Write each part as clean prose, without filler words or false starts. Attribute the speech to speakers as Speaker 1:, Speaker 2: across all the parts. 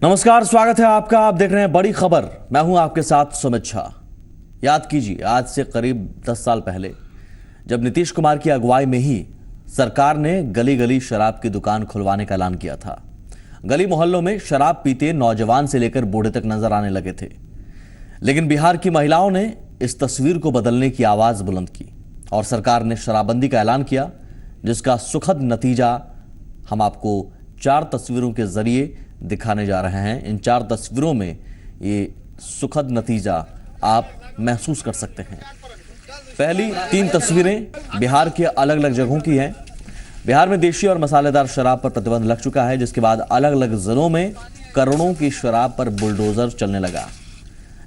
Speaker 1: नमस्कार, स्वागत है आपका। आप देख रहे हैं बड़ी खबर। मैं हूं आपके साथ सुमित झा। याद कीजिए, आज से करीब 10 साल पहले जब नीतीश कुमार की अगुवाई में ही सरकार ने गली गली शराब की दुकान खुलवाने का ऐलान किया था। गली मोहल्लों में शराब पीते नौजवान से लेकर बूढ़े तक नजर आने लगे थे। लेकिन बिहार की महिलाओं ने इस तस्वीर को बदलने की आवाज बुलंद की और सरकार ने शराबबंदी का ऐलान किया, जिसका सुखद नतीजा हम आपको 4 तस्वीरों के जरिए दिखाने जा रहे हैं। इन 4 तस्वीरों में ये सुखद नतीजा आप महसूस कर सकते हैं। पहली 3 तस्वीरें बिहार के अलग अलग जगहों की हैं। बिहार में देशी और मसालेदार शराब पर प्रतिबंध लग चुका है, जिसके बाद अलग अलग जिलों में करोड़ों की शराब पर बुलडोजर चलने लगा।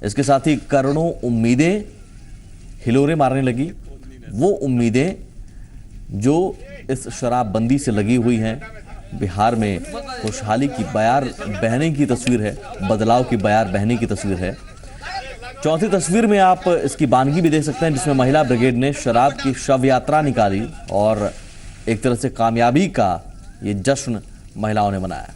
Speaker 1: इसके साथ ही करोड़ों उम्मीदें हिलोरे मारने लगी। वो उम्मीदें जो इस शराबबंदी से लगी हुई हैं। बिहार में खुशहाली की बयार बहने की तस्वीर है, बदलाव की बयार बहने की तस्वीर है। चौथी तस्वीर में आप इसकी बानगी भी देख सकते हैं, जिसमें महिला ब्रिगेड ने शराब की शव यात्रा निकाली और एक तरह से कामयाबी का ये जश्न महिलाओं ने मनाया।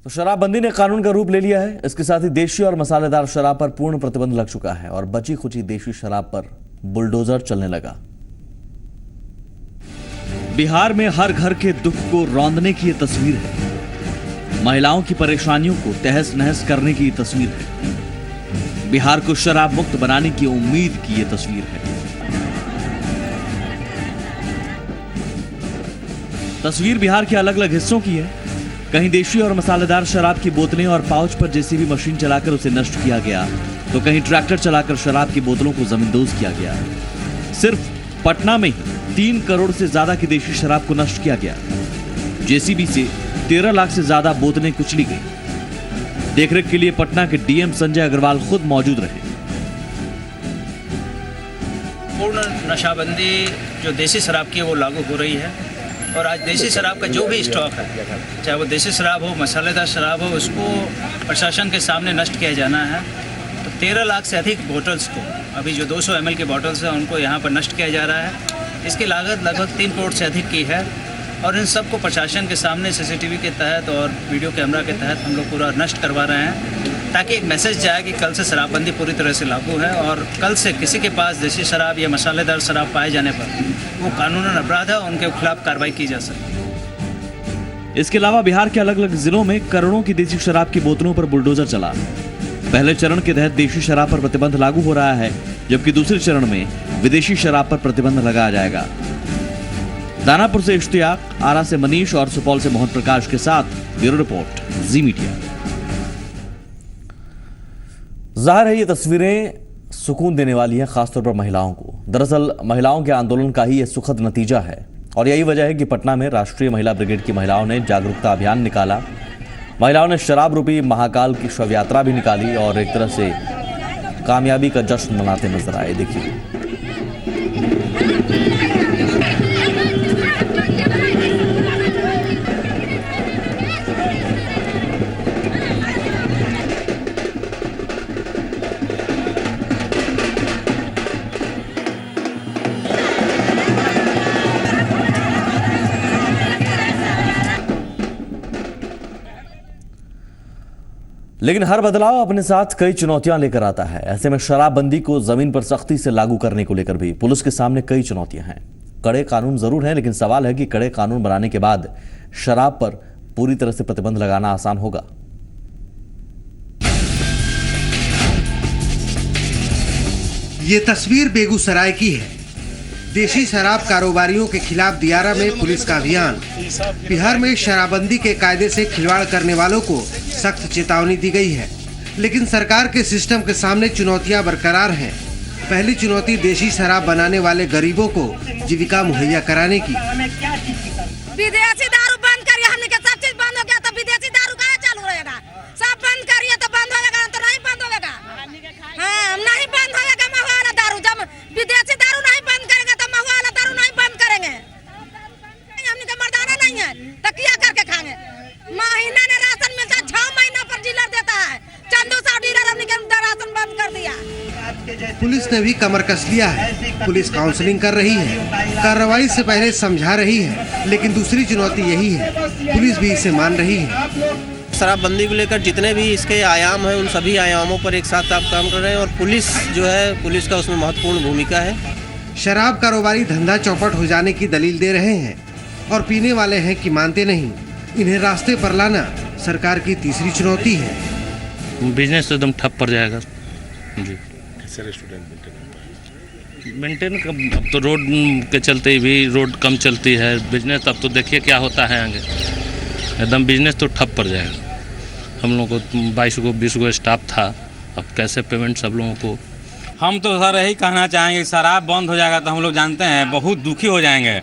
Speaker 1: तो शराबबंदी ने कानून का रूप ले लिया है। इसके साथ ही देशी और मसालेदार शराब पर पूर्ण प्रतिबंध लग चुका है और बची खुची देशी शराब पर बुलडोजर चलने लगा। बिहार में हर घर के दुख को रौंदने की ये तस्वीर है। महिलाओं की परेशानियों को तहस नहस करने की ये तस्वीर है। बिहार को शराब मुक्त बनाने की उम्मीद की ये तस्वीर है। तस्वीर बिहार के अलग अलग हिस्सों की है। कहीं देशी और मसालेदार शराब की बोतलें और पाउच पर जेसीबी मशीन चलाकर उसे नष्ट किया गया, तो कहीं ट्रैक्टर चलाकर शराब की बोतलों को जमींदोज किया गया। सिर्फ पटना में ही 3 करोड़ से ज्यादा की देशी शराब को नष्ट किया गया। जेसीबी से 13 लाख से ज्यादा बोतलें कुचली गई। देखरेख के लिए पटना के डीएम संजय अग्रवाल खुद मौजूद रहे।
Speaker 2: पूर्ण नशाबंदी जो देशी शराब की है वो लागू हो रही है और आज देशी शराब का जो भी स्टॉक है, चाहे वो देशी शराब हो, मसालेदार शराब हो, उसको प्रशासन के सामने नष्ट किया जाना है। तो 13 लाख से अधिक बोतल्स को, अभी जो 200 ml के बॉटल्स हैं उनको यहाँ पर नष्ट किया जा रहा है। इसकी लागत लगभग 3 करोड़ से अधिक की है और इन सबको प्रशासन के सामने सीसीटीवी के तहत और वीडियो कैमरा के तहत हम लोग पूरा नष्ट करवा रहे हैं, ताकि एक मैसेज जाए कि कल से शराबबंदी पूरी तरह से लागू है और कल से किसी के पास देशी शराब या मसालेदार शराब पाए जाने पर वो कानूनन अपराध है, उनके खिलाफ कार्रवाई की जा सकती।
Speaker 1: इसके अलावा बिहार के अलग अलग जिलों में करोड़ों की देशी शराब की बोतलों पर बुलडोजर चला। पहले चरण के तहत देशी शराब पर प्रतिबंध लागू हो रहा है, जबकि दूसरे चरण में विदेशी शराब पर प्रतिबंध लगाया जाएगा। दानापुर से इश्तियाक, आरा से मनीष और सुपौल से मोहन प्रकाश के साथ ब्यूरो रिपोर्ट, जी मीडिया। जाहिर है ये तस्वीरें सुकून देने वाली हैं, खासतौर पर महिलाओं को। दरअसल महिलाओं के आंदोलन का ही ये सुखद नतीजा है और यही वजह है कि पटना में राष्ट्रीय महिला ब्रिगेड की महिलाओं ने जागरूकता अभियान निकाला। महिलाओं ने शराब रूपी महाकाल की शव यात्रा भी निकाली और एक तरह से कामयाबी का जश्न मनाते नजर आए। देखिए, लेकिन हर बदलाव अपने साथ कई चुनौतियां लेकर आता है। ऐसे में शराबबंदी को जमीन पर सख्ती से लागू करने को लेकर भी पुलिस के सामने कई चुनौतियां हैं। कड़े कानून जरूर हैं, लेकिन सवाल है कि कड़े कानून बनाने के बाद शराब पर पूरी तरह से प्रतिबंध लगाना आसान होगा।
Speaker 3: ये तस्वीर बेगूसराय की है। देशी शराब कारोबारियों के खिलाफ दियारा में पुलिस का अभियान। बिहार में शराबबंदी के कायदे से खिलवाड़ करने वालों को सख्त चेतावनी दी गई है, लेकिन सरकार के सिस्टम के सामने चुनौतियां बरकरार हैं। पहली चुनौती देशी शराब बनाने वाले गरीबों को जीविका मुहैया कराने की।
Speaker 4: विदेशी दारू बंद करिए, हमने के सब चीज बंद हो गया, तो विदेशी दारू कहाँ चालू रहेगा? सब बंद करिए तो बंद होगा, तो नहीं बंद होगा। हाँ, नहीं बंद होगा महुआ वाला दारू। जब विदेशी दारू नहीं बंद करेंगे तो महुआ वाला दारू नहीं बंद करेंगे। हमने के मर्दाना नहीं है तो क्या करके खाएंगे? महीना ने राशन मिलता, 6 महीना पर
Speaker 3: पुलिस ने भी कमर कस लिया है। पुलिस काउंसलिंग कर रही है, कार्रवाई से पहले समझा रही है, लेकिन दूसरी चुनौती यही है, पुलिस भी इसे मान रही है।
Speaker 5: शराबबंदी को लेकर जितने भी इसके आयाम हैं, उन सभी आयामों पर एक साथ आप काम कर रहे हैं और पुलिस जो है, पुलिस का उसमें महत्वपूर्ण भूमिका है।
Speaker 3: शराब कारोबारी धंधा चौपट हो जाने की दलील दे रहे हैं और पीने वाले हैं कि मानते नहीं। इन्हें रास्ते पर लाना सरकार की तीसरी चुनौती है।
Speaker 6: बिजनेस तो एकदम ठप पड़ जाएगा जी। मेंटेन अब तो रोड के चलते भी रोड कम चलती है, बिजनेस अब तो देखिए क्या होता है आगे, एकदम बिजनेस तो ठप पड़ जाएगा। हम लोग को 22 को 20 को स्टाफ था, अब कैसे पेमेंट सब लोगों को।
Speaker 7: हम तो सर यही कहना चाहेंगे, शराब बंद हो जाएगा तो हम लोग जानते हैं बहुत दुखी हो जाएंगे।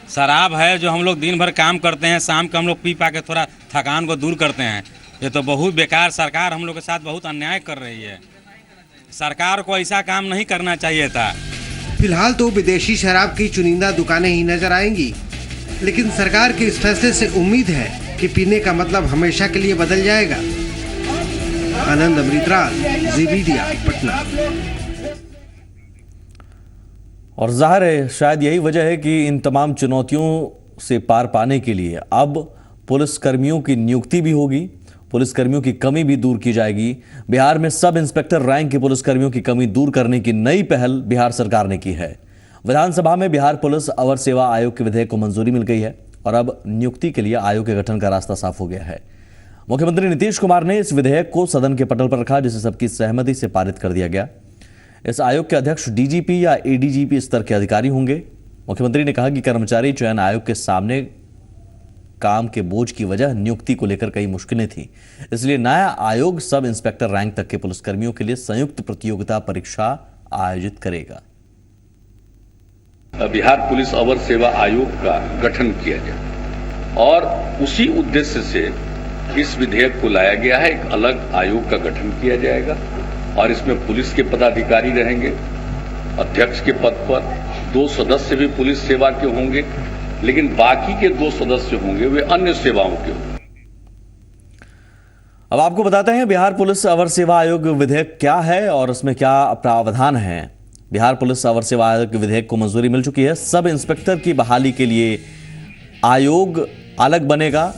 Speaker 7: शराब है जो हम लोग दिन भर काम करते हैं, शाम को हम लोग पी पा के थोड़ा थकान को दूर करते हैं। ये तो बहुत बेकार, सरकार हम लोग के साथ बहुत अन्याय कर रही है। सरकार को ऐसा काम नहीं करना चाहिए था।
Speaker 3: फिलहाल तो विदेशी शराब की चुनिंदा दुकानें ही नजर आएंगी, लेकिन सरकार के इस फैसले से उम्मीद है कि पीने का मतलब हमेशा के लिए बदल जाएगा। आनंद अमृतराज, जी मीडिया, पटना।
Speaker 1: और जाहिर है शायद यही वजह है कि इन तमाम चुनौतियों से पार पाने के लिए अब पुलिसकर्मियों की नियुक्ति भी होगी, पुलिसकर्मियों की कमी भी दूर की जाएगी। बिहार में सब इंस्पेक्टर रैंक के पुलिसकर्मियों की कमी दूर करने की नई पहल बिहार सरकार ने की है। विधानसभा में बिहार पुलिस अवर सेवा आयोग के विधेयक को मंजूरी मिल गई है और अब नियुक्ति के लिए आयोग के गठन का रास्ता साफ हो गया है। मुख्यमंत्री नीतीश कुमार ने इस विधेयक को सदन के पटल पर रखा, जिसे सबकी सहमति से पारित कर दिया गया। इस आयोग के अध्यक्ष डीजीपी या एडीजीपी स्तर के अधिकारी होंगे। मुख्यमंत्री ने कहा कि कर्मचारी चयन आयोग के सामने काम के बोझ की वजह नियुक्ति को लेकर कई मुश्किलें थी, इसलिए नया आयोग सब इंस्पेक्टर रैंक तक के पुलिसकर्मियों के लिए संयुक्त प्रतियोगिता परीक्षा आयोजित करेगा।
Speaker 8: बिहार पुलिस अवर सेवा आयोग का गठन किया जाए और उसी उद्देश्य से इस विधेयक को लाया गया है। एक अलग आयोग का गठन किया जाएगा और इसमें पुलिस के पदाधिकारी रहेंगे। अध्यक्ष के पद पर 2 सदस्य भी पुलिस सेवा के होंगे, लेकिन बाकी के 2 सदस्य होंगे वे अन्य सेवाओं के होंगे।
Speaker 1: अब आपको बताते हैं बिहार पुलिस अवर सेवा आयोग विधेयक क्या है और उसमें क्या प्रावधान है। बिहार पुलिस अवर सेवा आयोग के विधेयक को मंजूरी मिल चुकी है। सब इंस्पेक्टर की बहाली के लिए आयोग अलग बनेगा,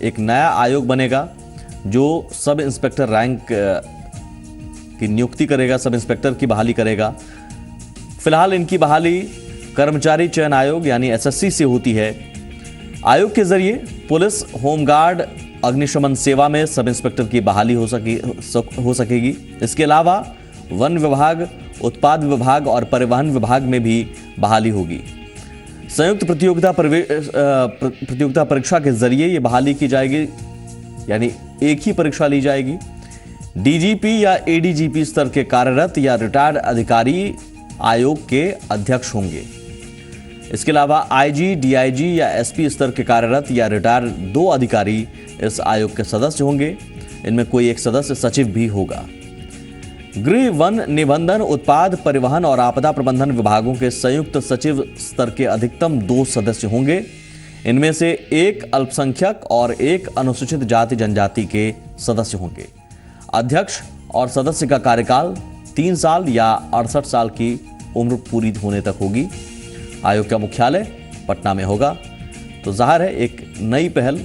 Speaker 1: एक नया आयोग बनेगा जो सब इंस्पेक्टर रैंक की नियुक्ति करेगा, सब इंस्पेक्टर की बहाली करेगा। फिलहाल इनकी बहाली कर्मचारी चयन आयोग यानी एसएससी से होती है। आयोग के जरिए पुलिस, होमगार्ड, अग्निशमन सेवा में सब इंस्पेक्टर की बहाली हो सकेगी। इसके अलावा वन विभाग, उत्पाद विभाग और परिवहन विभाग में भी बहाली होगी। संयुक्त प्रतियोगिता परीक्षा के जरिए ये बहाली की जाएगी, यानी एक ही परीक्षा ली जाएगी। डीजीपी या एडीजीपी स्तर के कार्यरत या रिटायर्ड अधिकारी आयोग के अध्यक्ष होंगे। इसके अलावा आईजी, डीआईजी या एसपी स्तर के कार्यरत या रिटायर्ड 2 अधिकारी इस आयोग के सदस्य होंगे। इनमें कोई एक सदस्य सचिव भी होगा। गृह, वन, निबंधन, उत्पाद, परिवहन और आपदा प्रबंधन विभागों के संयुक्त सचिव स्तर के अधिकतम 2 सदस्य होंगे। इनमें से 1 अल्पसंख्यक और 1 अनुसूचित जाति जनजाति के सदस्य होंगे। अध्यक्ष और सदस्य का कार्यकाल 3 साल या 68 साल की उम्र पूरी होने तक होगी। आयोग का मुख्यालय पटना में होगा। तो जाहिर है एक नई पहल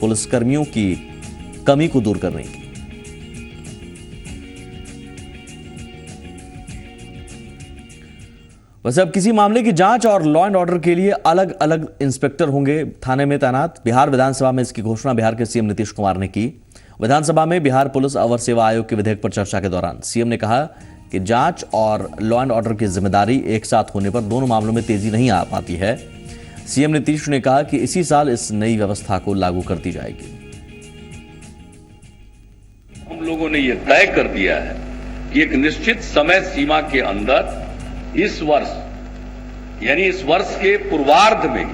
Speaker 1: पुलिसकर्मियों की कमी को दूर करने की। वैसे अब किसी मामले की जांच और लॉ एंड ऑर्डर के लिए अलग अलग इंस्पेक्टर होंगे थाने में तैनात। बिहार विधानसभा में इसकी घोषणा बिहार के सीएम नीतीश कुमार ने की। विधानसभा में बिहार पुलिस अवर सेवा आयोग के विधेयक पर चर्चा के दौरान सीएम ने कहा कि जांच और लॉ एंड ऑर्डर की जिम्मेदारी एक साथ होने पर दोनों मामलों में तेजी नहीं आ पाती है। सीएम नीतीश ने कहा कि इसी साल इस नई व्यवस्था को लागू कर दी जाएगी।
Speaker 8: हम लोगों ने यह तय कर दिया है कि एक निश्चित समय सीमा के अंदर इस वर्ष, यानी इस वर्ष के पूर्वार्ध में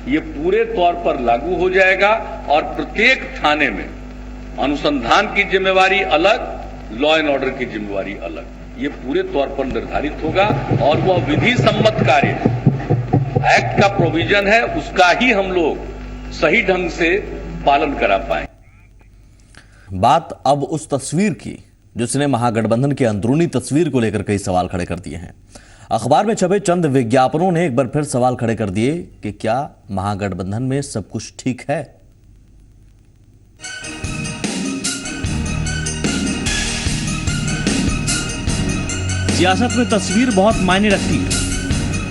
Speaker 8: ये पूरे तौर पर लागू हो जाएगा और प्रत्येक थाने में अनुसंधान की जिम्मेवारी अलग, लॉ एंड ऑर्डर की जिम्मेवारी अलग, ये पूरे तौर पर निर्धारित होगा और वह विधि सम्मत कार्य एक्ट का प्रोविजन है, उसका ही हम लोग सही ढंग से पालन करा पाए।
Speaker 1: बात अब उस तस्वीर की जिसने महागठबंधन की अंदरूनी तस्वीर को लेकर कई सवाल खड़े कर दिए हैं। अखबार में छपे चंद विज्ञापनों ने एक बार फिर सवाल खड़े कर दिए कि क्या महागठबंधन में सब कुछ ठीक है। सियासत में तस्वीर बहुत मायने रखती है।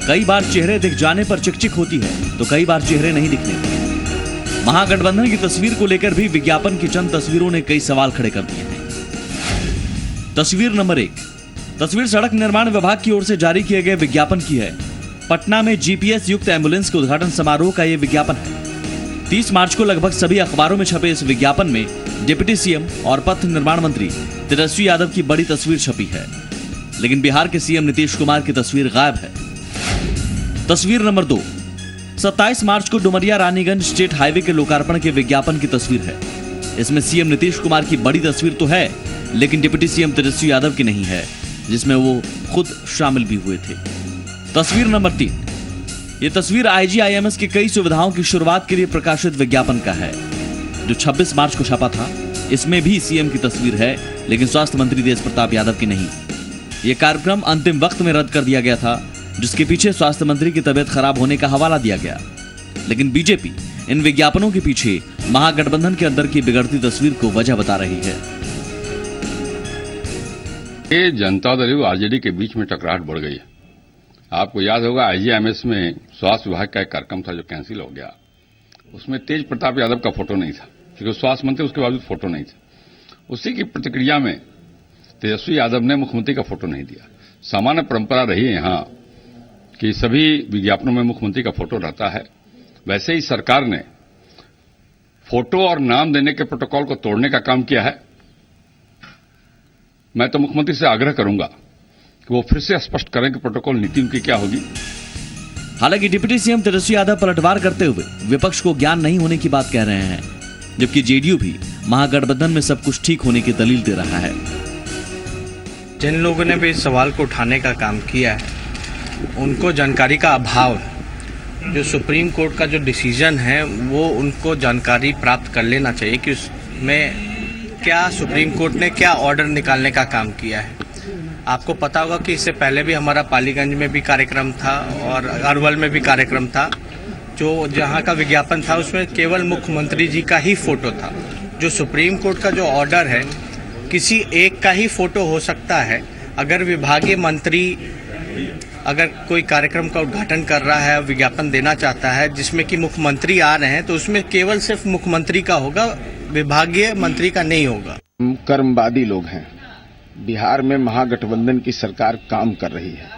Speaker 1: कई बार चेहरे दिख जाने पर चिकचिक होती है तो कई बार चेहरे नहीं दिखने। महागठबंधन की तस्वीर को लेकर भी विज्ञापन की चंद तस्वीरों ने कई सवाल खड़े कर दिए हैं। तस्वीर नंबर 1, तस्वीर सड़क निर्माण विभाग की ओर से जारी किए गए विज्ञापन की है। पटना में जीपीएस युक्त एम्बुलेंस के उद्घाटन समारोह का यह विज्ञापन है। 30 मार्च को लगभग सभी अखबारों में छपे इस विज्ञापन में डिप्टी सीएम और पथ निर्माण मंत्री तेजस्वी यादव की बड़ी तस्वीर छपी है, लेकिन बिहार के सीएम नीतीश कुमार की तस्वीर गायब है। तस्वीर नंबर 2, 27 मार्च को डुमरिया रानीगंज स्टेट हाईवे के लोकार्पण के विज्ञापन की तस्वीर है। इसमें सीएम नीतीश कुमार की बड़ी तस्वीर तो है, लेकिन डिप्टी सीएम तेजस्वी यादव की नहीं है, जिसमें वो खुद शामिल भी हुए थे। तस्वीर नंबर 3, ये तस्वीर IGIMS की कई सुविधाओं की शुरुआत के लिए प्रकाशित विज्ञापन का है, जो 26 मार्च को छपा था। इसमें भी सीएम की तस्वीर है, लेकिन स्वास्थ्य मंत्री तेज प्रताप यादव की नहीं। ये कार्यक्रम अंतिम वक्त में रद्द कर दिया गया था, जिसके पीछे स्वास्थ्य मंत्री की तबीयत खराब होने का हवाला दिया गया। लेकिन बीजेपी इन विज्ञापनों के पीछे महागठबंधन के अंदर की बिगड़ती तस्वीर को वजह बता रही है।
Speaker 9: ये जनता दल और आरजेडी के बीच में टकराहट बढ़ गई है। आपको याद होगा IGIMS में स्वास्थ्य विभाग का एक कार्यक्रम था जो कैंसिल हो गया। उसमें तेज प्रताप यादव का फोटो नहीं था, क्योंकि स्वास्थ्य मंत्री उसके बावजूद फोटो नहीं था। उसी की प्रतिक्रिया में तेजस्वी यादव ने मुख्यमंत्री का फोटो नहीं दिया। सामान्य परंपरा रही है यहाँ कि सभी विज्ञापनों में मुख्यमंत्री का फोटो रहता है। वैसे ही सरकार ने फोटो और नाम देने के प्रोटोकॉल को तोड़ने का काम किया है। मैं तो मुख्यमंत्री से आग्रह करूंगा कि वो फिर से स्पष्ट करें कि प्रोटोकॉल नीति उनकी क्या होगी।
Speaker 1: हालांकि डिप्टी सीएम तेजस्वी यादव पलटवार करते हुए विपक्ष को ज्ञान नहीं होने की बात कह रहे हैं, जबकि जेडीयू भी महागठबंधन में सब कुछ ठीक होने की दलील दे रहा है।
Speaker 10: जिन लोगों ने भी इस सवाल को उठाने का काम किया है, उनको जानकारी का अभाव है। जो सुप्रीम कोर्ट का जो डिसीजन है वो उनको जानकारी प्राप्त कर लेना चाहिए कि उसमें क्या सुप्रीम कोर्ट ने क्या ऑर्डर निकालने का काम किया है। आपको पता होगा कि इससे पहले भी हमारा पालीगंज में भी कार्यक्रम था और अरवल में भी कार्यक्रम था। जो जहाँ का विज्ञापन था उसमें केवल मुख्यमंत्री जी का ही फोटो था। जो सुप्रीम कोर्ट का जो ऑर्डर है, किसी एक का ही फोटो हो सकता है। अगर विभागीय मंत्री अगर कोई कार्यक्रम का उद्घाटन कर रहा है, विज्ञापन देना चाहता है जिसमें कि मुख्यमंत्री आ रहे हैं, तो उसमें केवल सिर्फ मुख्यमंत्री का होगा, विभागीय मंत्री का नहीं होगा।
Speaker 11: कर्मवादी लोग हैं। बिहार में महागठबंधन की सरकार काम कर रही है।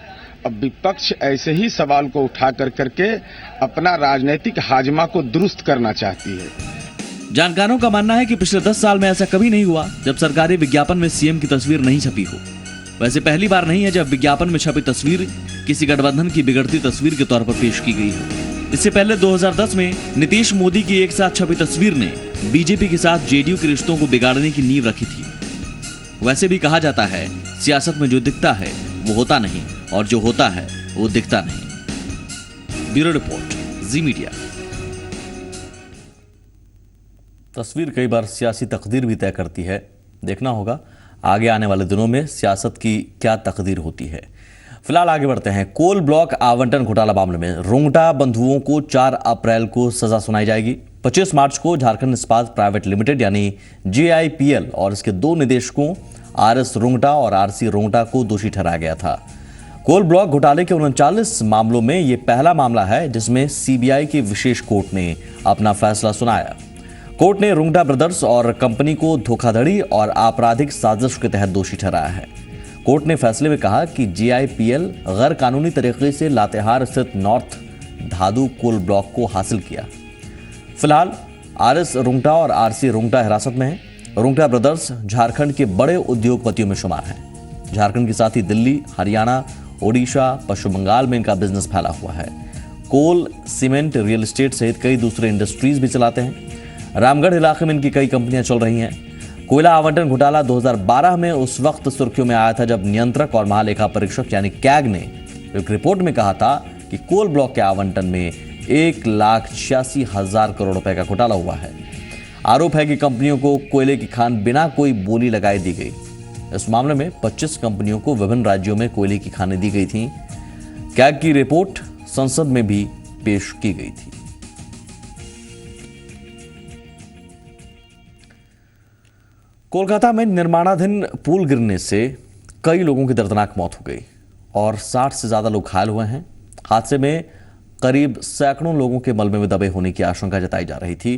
Speaker 11: अब विपक्ष ऐसे ही सवाल को उठा करके अपना राजनीतिक हाजमा को दुरुस्त करना चाहती है।
Speaker 1: जानकारों का मानना है कि पिछले 10 साल में ऐसा कभी नहीं हुआ जब सरकारी विज्ञापन में सीएम की तस्वीर नहीं छपी हो। वैसे पहली बार नहीं है जब विज्ञापन में छपी तस्वीर किसी गठबंधन की बिगड़ती तस्वीर के तौर पर पेश की गई है। इससे पहले 2010 में नीतीश मोदी की एक साथ छपी तस्वीर ने बीजेपी के साथ जेडीयू के रिश्तों को बिगाड़ने की नींव रखी थी। वैसे भी कहा जाता है, सियासत में जो दिखता है वो होता नहीं और जो होता है वो दिखता नहीं। ब्यूरो रिपोर्ट, जी मीडिया। तस्वीर कई बार सियासी तकदीर भी तय करती है। देखना होगा आगे आने वाले दिनों में सियासत की क्या तकदीर होती है। फिलहाल आगे बढ़ते हैं। कोल ब्लॉक आवंटन घोटाला मामले में रुंगटा बंधुओं को 4 अप्रैल को सजा सुनाई जाएगी। 25 मार्च को झारखंड इस्पात प्राइवेट लिमिटेड यानी JIPL और इसके 2 निदेशकों RS रुंगटा और RC रुंगटा को दोषी ठहराया गया था। कोल ब्लॉक घोटाले के 39 मामलों में यह पहला मामला है जिसमें CBI की विशेष कोर्ट ने अपना फैसला सुनाया। कोर्ट ने रुंगटा ब्रदर्स और कंपनी को धोखाधड़ी और आपराधिक साजिश के तहत दोषी ठहराया है। कोर्ट ने फैसले में कहा कि JIPL गैर कानूनी तरीके से लातेहार स्थित नॉर्थ धादु कोल ब्लॉक को हासिल किया। फिलहाल RS रुंगटा और RC रुंगटा हिरासत में है। रुंगटा ब्रदर्स झारखंड के बड़े उद्योगपतियों में शुमार है। झारखंड के साथ ही दिल्ली, हरियाणा, ओडिशा, पश्चिम बंगाल में इनका बिजनेस फैला हुआ है। कोल, सीमेंट, रियल एस्टेट सहित कई दूसरे इंडस्ट्रीज भी चलाते हैं। रामगढ़ इलाके में इनकी कई कंपनियां चल रही हैं। कोयला आवंटन घोटाला 2012 में उस वक्त सुर्खियों में आया था जब नियंत्रक और महालेखा परीक्षक यानी कैग ने एक रिपोर्ट में कहा था कि कोल ब्लॉक के आवंटन में 1,86,000 करोड़ रुपए का घोटाला हुआ है। आरोप है कि कंपनियों को कोयले की खान बिना कोई बोली लगाए दी गई। इस मामले में 25 कंपनियों को विभिन्न राज्यों में कोयले की खानें दी गई थीं। कैग की रिपोर्ट संसद में भी पेश की गई थी। कोलकाता में निर्माणाधीन पुल गिरने से कई लोगों की दर्दनाक मौत हो गई और 60 से ज्यादा लोग घायल हुए हैं। हादसे में करीब सैकड़ों लोगों के मलबे में दबे होने की आशंका जताई जा रही थी।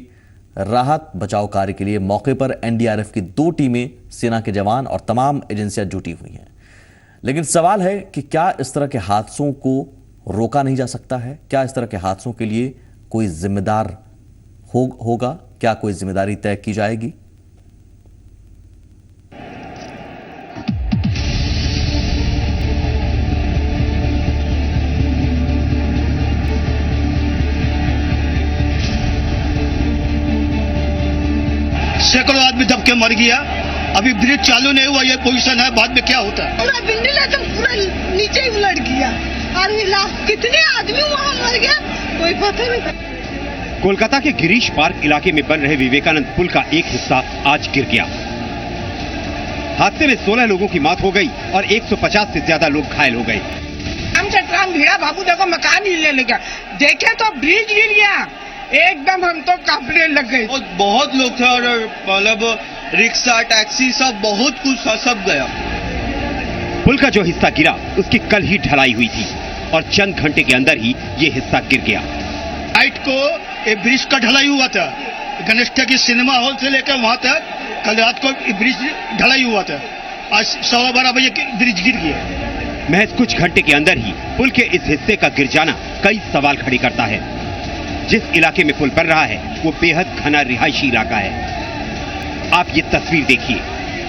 Speaker 1: राहत बचाव कार्य के लिए मौके पर एनडीआरएफ की 2 टीमें, सेना के जवान और तमाम एजेंसियां जुटी हुई हैं। लेकिन सवाल है कि क्या इस तरह के हादसों को रोका नहीं जा सकता है? क्या इस तरह के हादसों के लिए कोई जिम्मेदार होगा? क्या कोई जिम्मेदारी तय की जाएगी?
Speaker 12: सैकड़ों आदमी दब के मर गया। अभी ब्रिज चालू नहीं हुआ, ये पोजीशन है, बाद में क्या होता है?
Speaker 13: पूरा बिल्डिंग एकदम पूरा नीचे ही उलट गया और कितने आदमी वहाँ मर गया कोई पता नहीं।
Speaker 14: कोलकाता के गिरीश पार्क इलाके में बन रहे विवेकानंद पुल का एक हिस्सा आज गिर गया। हादसे में 16 लोगों की मौत हो गई और 150 से ज्यादा लोग घायल हो गए।
Speaker 13: हम चट्टान भिड़ा बाबू देखो मकान ही ले गया, देखे तो ब्रिज गिर गया, एकदम हम तो कांपने लग गए।
Speaker 12: बहुत लोग थे और मतलब रिक्शा टैक्सी सब बहुत कुछ सब गया।
Speaker 14: पुल का जो हिस्सा गिरा उसकी कल ही ढलाई हुई थी और चंद घंटे के अंदर ही ये हिस्सा गिर गया।
Speaker 12: नाइट को एक ब्रिज का ढलाई हुआ था, गणेश की सिनेमा हॉल से लेकर वहां तक कल रात को ब्रिज ढलाई हुआ था। आज 12:15 बजे ब्रिज गिर गया।
Speaker 14: महज कुछ घंटे के अंदर ही पुल के इस हिस्से का गिर जाना कई सवाल खड़े करता है। जिस इलाके में पुल बन रहा है वो बेहद घना रिहायशी इलाका है। आप ये तस्वीर देखिए,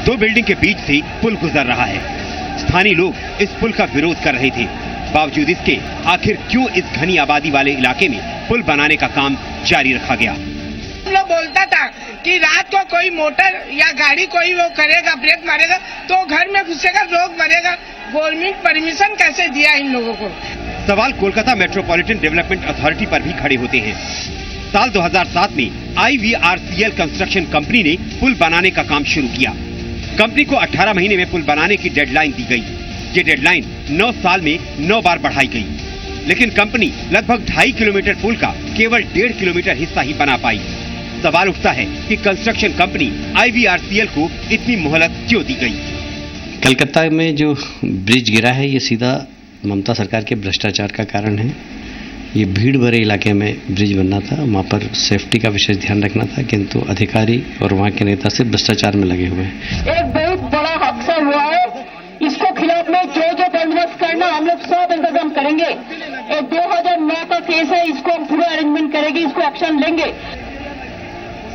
Speaker 14: 2 बिल्डिंग के बीच से पुल गुजर रहा है। स्थानीय लोग इस पुल का विरोध कर रहे थे। बावजूद इसके आखिर क्यों इस घनी आबादी वाले इलाके में पुल बनाने का काम जारी रखा गया?
Speaker 13: हम लोग बोलता था कि रात को कोई मोटर या गाड़ी कोई वो करेगा, ब्रेक मारेगा तो घर में घुसेगा, लोग मरेगा। गवर्नमेंट परमिशन कैसे दिया इन लोगों को?
Speaker 14: सवाल कोलकाता मेट्रोपॉलिटन डेवलपमेंट अथॉरिटी पर भी खड़े होते हैं। साल 2007 में IVRCL कंस्ट्रक्शन कंपनी ने पुल बनाने का काम शुरू किया। कंपनी को 18 महीने में पुल बनाने की डेडलाइन दी गई। ये डेडलाइन 9 साल में 9 बार बढ़ाई गई, लेकिन कंपनी लगभग 2.5 किलोमीटर पुल का केवल 1.5 किलोमीटर हिस्सा ही बना पाई। सवाल उठता है कि कंस्ट्रक्शन कंपनी IVRCL को इतनी मोहलत क्यों दी गई?
Speaker 15: कलकत्ता में जो ब्रिज गिरा है ये सीधा ममता सरकार के भ्रष्टाचार का कारण है। ये भीड़ भरे इलाके में ब्रिज बनना था, वहाँ पर सेफ्टी का विशेष ध्यान रखना था, किंतु अधिकारी और वहाँ के नेता सिर्फ भ्रष्टाचार में लगे हुए हैं।
Speaker 16: एक बहुत बड़ा हादसा हुआ है, इसको खिलाफ में जो बंदोबस्त करना हम लोग सब इंतजाम करेंगे। 2009 का केस है, इसको हम पूरा अरेंजमेंट करेंगे, इसको एक्शन लेंगे।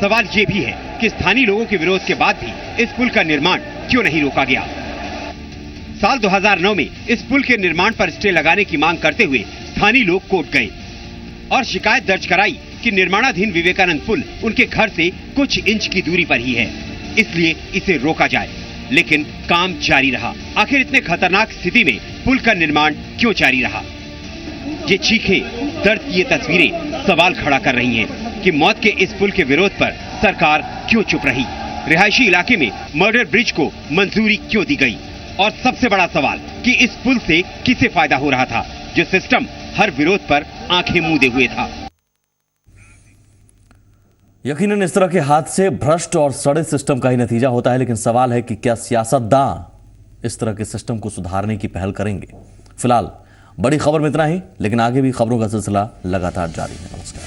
Speaker 14: सवाल ये भी है कि स्थानीय लोगों के विरोध के बाद भी इस पुल का निर्माण क्यों नहीं रोका गया? साल 2009 में इस पुल के निर्माण पर स्टे लगाने की मांग करते हुए स्थानीय लोग कोर्ट गए और शिकायत दर्ज कराई कि निर्माणाधीन विवेकानंद पुल उनके घर से कुछ इंच की दूरी पर ही है, इसलिए इसे रोका जाए। लेकिन काम जारी रहा। आखिर इतने खतरनाक स्थिति में पुल का निर्माण क्यों जारी रहा? ये चीखें, दर्द की ये तस्वीरें सवाल खड़ा कर रही हैं कि मौत के इस पुल के विरोध पर सरकार क्यों चुप रही? रिहायशी इलाके में मर्डर ब्रिज को मंजूरी क्यों दी गई? और सबसे बड़ा सवाल कि इस पुल से किसे फायदा हो रहा था, जो सिस्टम हर विरोध पर आंखें मूंदे हुए था।
Speaker 1: यकीनन इस तरह के हादसे भ्रष्ट और सड़े सिस्टम का ही नतीजा होता है, लेकिन सवाल है कि क्या सियासतदान इस तरह के सिस्टम को सुधारने की पहल करेंगे? फिलहाल बड़ी खबर में इतना ही, लेकिन आगे भी खबरों का सिलसिला लगातार जारी है। नमस्कार।